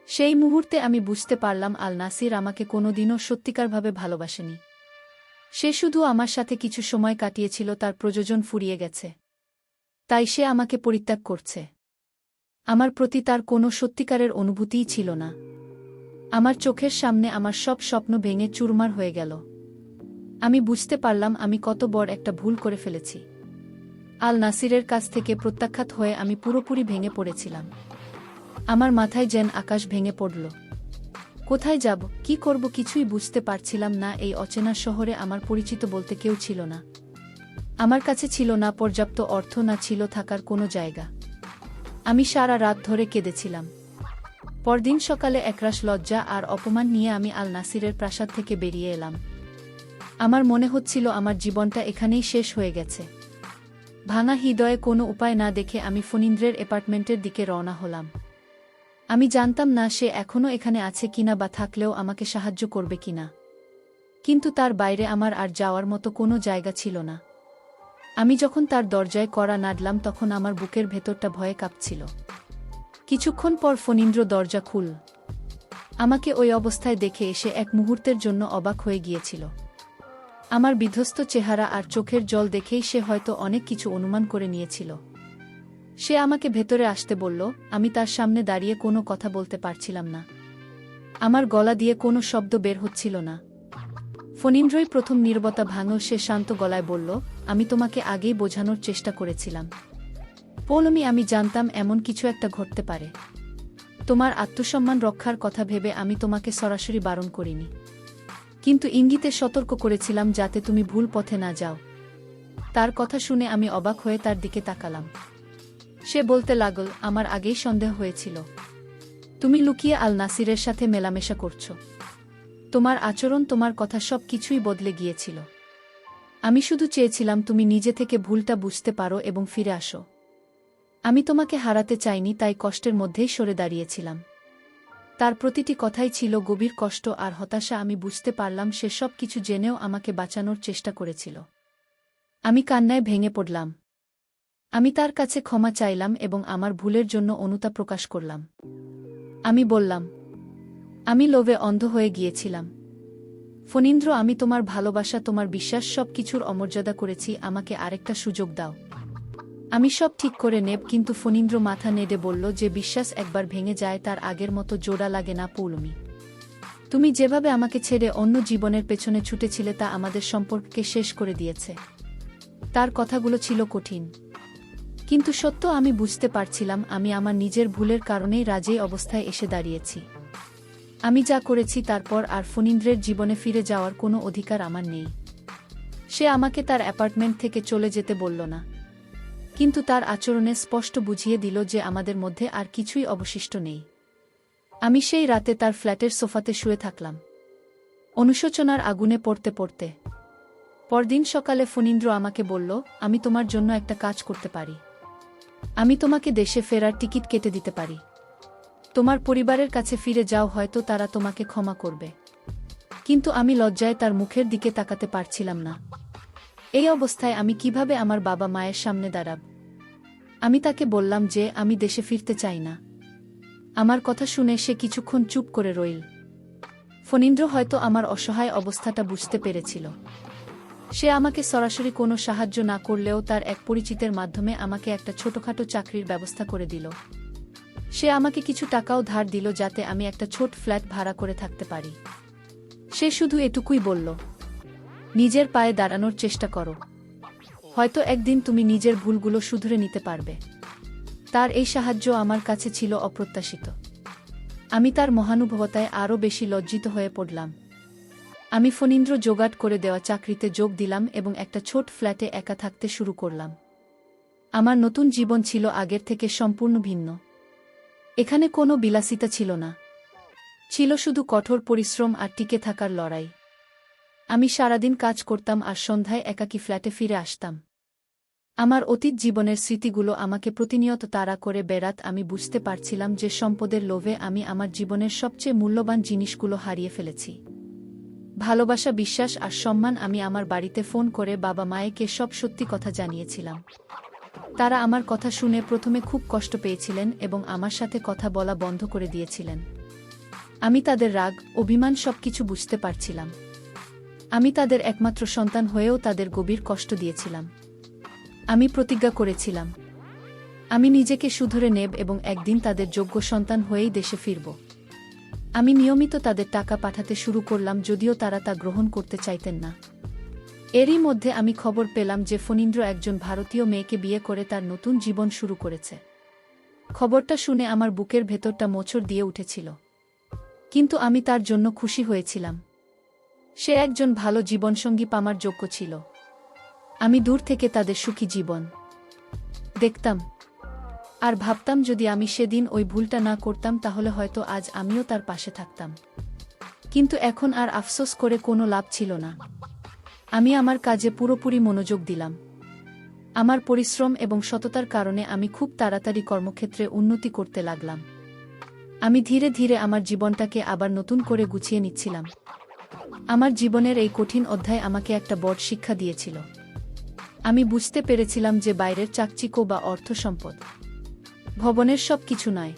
সেই মুহূর্তে আমি বুঝতে পারলাম আল নাসির আমাকে কোনোদিনও সত্যিকারভাবে ভালোবাসেনি। সে শুধু আমার সাথে কিছু সময় কাটিয়েছিল, তার প্রয়োজন ফুরিয়ে গেছে। তাই সে আমাকে পরিত্যাগ করছে। আমার প্রতি তার কোনো সত্যিকারের অনুভূতিই ছিল না। আমার চোখের সামনে আমার সব স্বপ্ন ভেঙে চুরমার হয়ে গেল। আমি বুঝতে পারলাম আমি কত বড় একটা ভুল করে ফেলেছি। আল নাসিরের কাছ থেকে প্রত্যাখ্যাত হয়ে আমি পুরোপুরি ভেঙে পড়েছিলাম। আমার মাথায় যেন আকাশ ভেঙে পড়ল। কোথায় যাব, কি করব কিছুই বুঝতে পারছিলাম না। এই অচেনা শহরে আমার পরিচিত বলতে কেউ ছিল না। আমার কাছে ছিল না পর্যাপ্ত অর্থ, না ছিল থাকার কোনো জায়গা। আমি সারা রাত ধরে কেঁদেছিলাম। পরদিন সকালে একরাশ লজ্জা আর অপমান নিয়ে আমি আল নাসিরের প্রাসাদ থেকে বেরিয়ে এলাম। আমার মনে হচ্ছিল আমার জীবনটা এখানেই শেষ হয়ে গেছে। ভাঙা হৃদয়ে কোনো উপায় না দেখে আমি ফণীন্দ্রের অ্যাপার্টমেন্টের দিকে রওনা হলাম। আমি জানতাম না সে এখনও এখানে আছে কিনা বা থাকলেও আমাকে সাহায্য করবে কিনা। কিন্তু তার বাইরে আমার আর যাওয়ার মতো কোনো জায়গা ছিল না। আমি যখন তার দরজায় কড়া নাড়লাম তখন আমার বুকের ভেতরটা ভয়ে কাঁপছিল। কিছুক্ষণ পর ফণীন্দ্র দরজা খুল। আমাকে ওই অবস্থায় দেখে এসে এক মুহূর্তের জন্য অবাক হয়ে গিয়েছিল। আমার বিধ্বস্ত চেহারা আর চোখের জল দেখেই সে হয়তো অনেক কিছু অনুমান করে নিয়েছিল। সে আমাকে ভেতরে আসতে বলল। আমি তার সামনে দাঁড়িয়ে কোনো কথা বলতে পারছিলাম না। আমার গলা দিয়ে কোনো শব্দ বের হচ্ছিল না। ফণীন্দ্রই প্রথম নীরবতা ভাঙল। সে শান্ত গলায় বলল, আমি তোমাকে আগেই বোঝানোর চেষ্টা করেছিলাম পৌলমী, আমি জানতাম এমন কিছু একটা ঘটতে পারে। তোমার আত্মসম্মান রক্ষার কথা ভেবে আমি তোমাকে সরাসরি বারণ করিনি, কিন্তু ইঙ্গিতে সতর্ক করেছিলাম যাতে তুমি ভুল পথে না যাও। তার কথা শুনে আমি অবাক হয়ে তার দিকে তাকালাম। সে বলতে লাগল, আমার আগেই সন্দেহ হয়েছিল। তুমি লুকিয়ে আল নাসিরের সাথে মেলামেশা করছো। তোমার আচরণ, তোমার কথা সব কিছুই বদলে গিয়েছিল। আমি শুধু চেয়েছিলাম তুমি নিজে থেকে ভুলটা বুঝতে পারো এবং ফিরে আসো। আমি তোমাকে হারাতে চাইনি, তাই কষ্টের মধ্যেই সরে দাঁড়িয়েছিলাম। তার প্রতিটি কথাই ছিল গভীর কষ্ট আর হতাশা। আমি বুঝতে পারলাম সে সব কিছু জেনেও আমাকে বাঁচানোর চেষ্টা করেছিল। আমি কান্নায় ভেঙে পড়লাম। আমি তার কাছে ক্ষমা চাইলাম এবং আমার ভুলের জন্য অনুতাপ প্রকাশ করলাম। আমি বললাম, আমি লোভে অন্ধ হয়ে গিয়েছিলাম। ফণীন্দ্র, আমি তোমার ভালোবাসা, তোমার বিশ্বাস সব কিছুর অমর্যাদা করেছি। আমাকে আরেকটা সুযোগ দাও, আমি সব ঠিক করে নেব। কিন্তু ফণীন্দ্র মাথা নেড়ে বলল যে বিশ্বাস একবার ভেঙে যায় তার আগের মতো জোড়া লাগে না পৌলমী। তুমি যেভাবে আমাকে ছেড়ে অন্য জীবনের পেছনে ছুটেছিলে তা আমাদের সম্পর্ককে শেষ করে দিয়েছে। তার কথাগুলো ছিল কঠিন, কিন্তু সত্য। আমি বুঝতে পারছিলাম আমি আমার নিজের ভুলের কারণেই রাজেই অবস্থায় এসে দাঁড়িয়েছি। আমি যা করেছি তারপর আর ফণীন্দ্রের জীবনে ফিরে যাওয়ার কোনো অধিকার আমার নেই। সে আমাকে তার অ্যাপার্টমেন্ট থেকে চলে যেতে বলল না, কিন্তু তার আচরণে স্পষ্ট বুঝিয়ে দিল যে আমাদের মধ্যে আর কিছুই অবশিষ্ট নেই। আমি সেই রাতে তার ফ্ল্যাটের সোফাতে শুয়ে থাকলাম। অনুশোচনার আগুনে পড়তে পড়তে পরদিন সকালে ফণীন্দ্র আমাকে বলল, আমি তোমার জন্য একটা কাজ করতে পারি। আমি তোমাকে দেশে ফেরার টিকিট কেটে দিতে পারি। তোমার পরিবারের কাছে ফিরে যাও, হয়তো তারা তোমাকে ক্ষমা করবে। কিন্তু আমি লজ্জায় তার মুখের দিকে তাকাতে পারছিলাম না। এই অবস্থায় আমি কিভাবে আমার বাবা মায়ের সামনে দাঁড়াব? আমি তাকে বললাম যে আমি দেশে ফিরতে চাই না। আমার কথা শুনে সে কিছুক্ষণ চুপ করে রইল। ফণীন্দ্র হয়তো আমার অসহায় অবস্থাটা বুঝতে পেরেছিল। সে আমাকে সরাসরি কোনো সাহায্য না করলেও তার এক পরিচিতের মাধ্যমে আমাকে একটা ছোটখাটো চাকরির ব্যবস্থা করে দিল। সে আমাকে কিছু টাকাও ধার দিল যাতে আমি একটা ছোট ফ্ল্যাট ভাড়া করে থাকতে পারি। সে শুধু এটুকুই বলল, নিজের পায়ে দাঁড়ানোর চেষ্টা করো, হয়তো একদিন তুমি নিজের ভুলগুলো শুধরে নিতে পারবে। তার এই সাহায্য আমার কাছে ছিল অপ্রত্যাশিত। আমি তার মহানুভবতায় আরও বেশি লজ্জিত হয়ে পড়লাম। আমি ফণীন্দ্র জোগাড় করে দেওয়া চাকরিতে যোগ দিলাম এবং একটা ছোট ফ্ল্যাটে একা থাকতে শুরু করলাম। আমার নতুন জীবন ছিল আগের থেকে সম্পূর্ণ ভিন্ন। এখানে কোনো বিলাসিতা ছিল না, ছিল শুধু কঠোর পরিশ্রম আর টিকে থাকার লড়াই। আমি সারাদিন কাজ করতাম আর সন্ধ্যায় একাকী ফ্ল্যাটে ফিরে আসতাম। আমার অতীত জীবনের স্মৃতিগুলো আমাকে প্রতিনিয়ত তাড়া করে বেড়াত। আমি বুঝতে পারছিলাম যে সম্পদের লোভে আমি আমার জীবনের সবচেয়ে মূল্যবান জিনিসগুলো হারিয়ে ফেলেছি। ভালোবাসা, বিশ্বাস আর সম্মান। আমি আমার বাড়িতে ফোন করে বাবা মায়েকে সব সত্যি কথা জানিয়েছিলাম। তারা আমার কথা শুনে প্রথমে খুব কষ্ট পেয়েছিলেন এবং আমার সাথে কথা বলা বন্ধ করে দিয়েছিলেন। আমি তাদের রাগ, অভিমান সবকিছু বুঝতে পারছিলাম। আমি তাদের একমাত্র সন্তান হয়েও তাদের গভীর কষ্ট দিয়েছিলাম। আমি প্রতিজ্ঞা করেছিলাম, আমি নিজেকে শুধরে নেব এবং একদিন তাদের যোগ্য সন্তান হয়েই দেশে ফিরব। আমি নিয়মিত তাদের টাকা পাঠাতে শুরু করলাম, যদিও তারা তা গ্রহণ করতে চাইতেন না। এরই মধ্যে আমি খবর পেলাম যে ফণীন্দ্র একজন ভারতীয় মেয়েকে বিয়ে করে তার নতুন জীবন শুরু করেছে। খবরটা শুনে আমার বুকের ভেতরটা মোচড় দিয়ে উঠেছিল, কিন্তু আমি তার জন্য খুশি হয়েছিলাম। সে একজন ভালো জীবনসঙ্গী পাওয়ার যোগ্য ছিল। আমি দূর থেকে তাদের সুখী জীবন দেখতাম আর ভাবতাম, যদি আমি সেদিন ওই ভুলটা না করতাম তাহলে হয়তো আজ আমিও তার পাশে থাকতাম। কিন্তু এখন আর আফসোস করে কোনো লাভ ছিল না। আমি আমার কাজে পুরোপুরি মনোযোগ দিলাম। আমার পরিশ্রম এবং সততার কারণে আমি খুব তাড়াতাড়ি কর্মক্ষেত্রে উন্নতি করতে লাগলাম। আমি ধীরে ধীরে আমার জীবনটাকে আবার নতুন করে গুছিয়ে নিচ্ছিলাম। আমার জীবনের এই কঠিন অধ্যায় আমাকে একটা বড় শিক্ষা দিয়েছিল। আমি বুঝতে পেরেছিলাম যে বাইরের চাকচিক্য বা অর্থ সম্পদ, ভবনের সব কিছু নয়।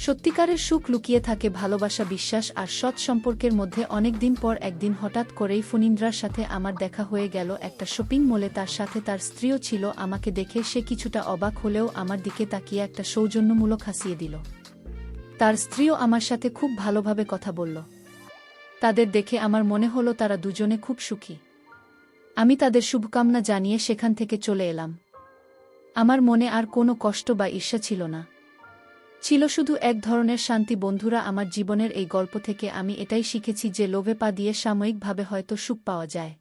সত্যিকারের সুখ লুকিয়ে থাকে ভালোবাসা, বিশ্বাস আর সৎ সম্পর্কের মধ্যে। অনেক দিন পর একদিন হঠাৎ করেই ফণীন্দ্রার সাথে আমার দেখা হয়ে গেল একটা শপিং মলে। তার সাথে তার স্ত্রীও ছিল। আমাকে দেখে সে কিছুটা অবাক হলেও আমার দিকে তাকিয়ে একটা সৌজন্যমূলক হাসিয়ে দিল। তার স্ত্রীও আমার সাথে খুব ভালোভাবে কথা বলল। তাদের দেখে আমার মনে হলো তারা দুজনে খুব সুখী। আমি তাদের শুভকামনা জানিয়ে সেখান থেকে চলে এলাম। আমার মনে আর কোনো কষ্ট বা ঈর্ষা ছিল না, ছিল শুধু এক ধরনের শান্তি। বন্ধুরা, আমার জীবনের এই গল্প থেকে আমি এটাই শিখেছি যে লোভে পা দিয়ে সাময়িকভাবে হয়তো সুখ পাওয়া যায়,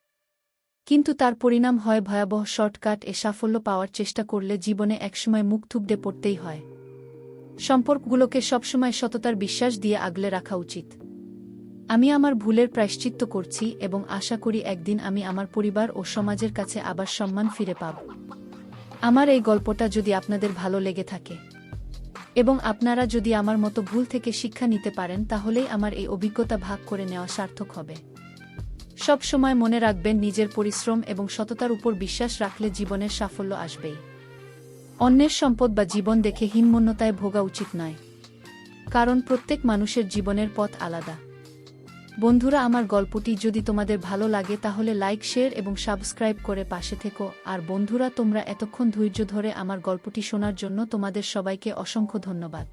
কিন্তু তার পরিণাম হয় ভয়াবহ। শর্টকাট এ সাফল্য পাওয়ার চেষ্টা করলে জীবনে একসময় মুখ থুবড়ে পড়তেই হয়। সম্পর্কগুলোকে সবসময় সততার বিশ্বাস দিয়ে আগলে রাখা উচিত। আমি আমার ভুলের প্রায়শ্চিত্ত করছি এবং আশা করি একদিন আমি আমার পরিবার ও সমাজের কাছে আবার সম্মান ফিরে পাব। আমার এই গল্পটা যদি আপনাদের ভালো লেগে থাকে এবং আপনারা যদি আমার মতো ভুল থেকে শিক্ষা নিতে পারেন, তাহলেই আমার এই অভিজ্ঞতা ভাগ করে নেওয়া সার্থক হবে। সব সময় মনে রাখবেন, নিজের পরিশ্রম এবং সততার উপর বিশ্বাস রাখলে জীবনের সাফল্য আসবেই। অন্যের সম্পদ বা জীবন দেখে হীনমন্যতায় ভোগা উচিত নয়, কারণ প্রত্যেক মানুষের জীবনের পথ আলাদা। বন্ধুরা, আমার গল্পটি যদি তোমাদের ভালো লাগে তাহলে লাইক, শেয়ার এবং সাবস্ক্রাইব করে পাশে থেকো। আর বন্ধুরা, তোমরা এতক্ষণ ধৈর্য ধরে আমার গল্পটি শোনার জন্য তোমাদের সবাইকে অসংখ্য ধন্যবাদ।